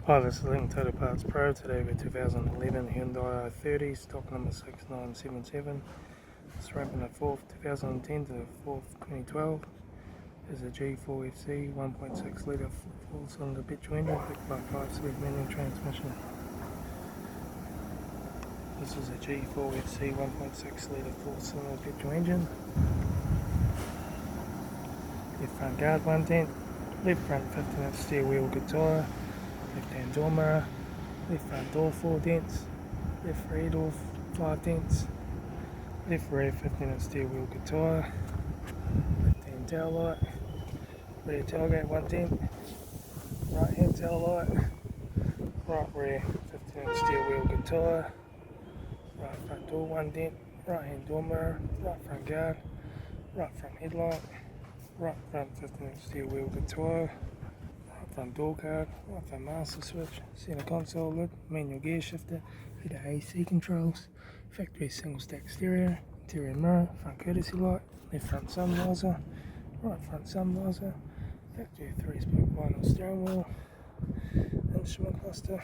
Hi, this is Litre Total Parts Pro. Today we have 2011 Hyundai i30, stock number 6977. It's ramping the 4th 2010 to the 4th 2012. This is a G4FC 1.6 litre 4-cylinder petrol engine backed by 5-speed manual transmission. This is a G4FC 1.6 litre 4-cylinder petrol engine. Left front guard 1 dent, left front 15-inch steer wheel good tyre, left hand door mirror, left front door 4 dents, left rear door 5 dents, left rear 15-inch steer wheel good tyre, left hand tail light, rear tailgate 1 dent, right hand tail light, right rear 15-inch steer wheel good tyre, right front door 1 dent, right hand door mirror, right front guard, right front headlight, right front 15-inch steer wheel good tyre, right front door card, right front master switch, centre console lid, manual gear shifter, heater AC controls, factory single stack stereo, interior mirror, front courtesy light, left front sun visor, right front sun visor, factory 3-spoke vinyl steering wheel, instrument cluster,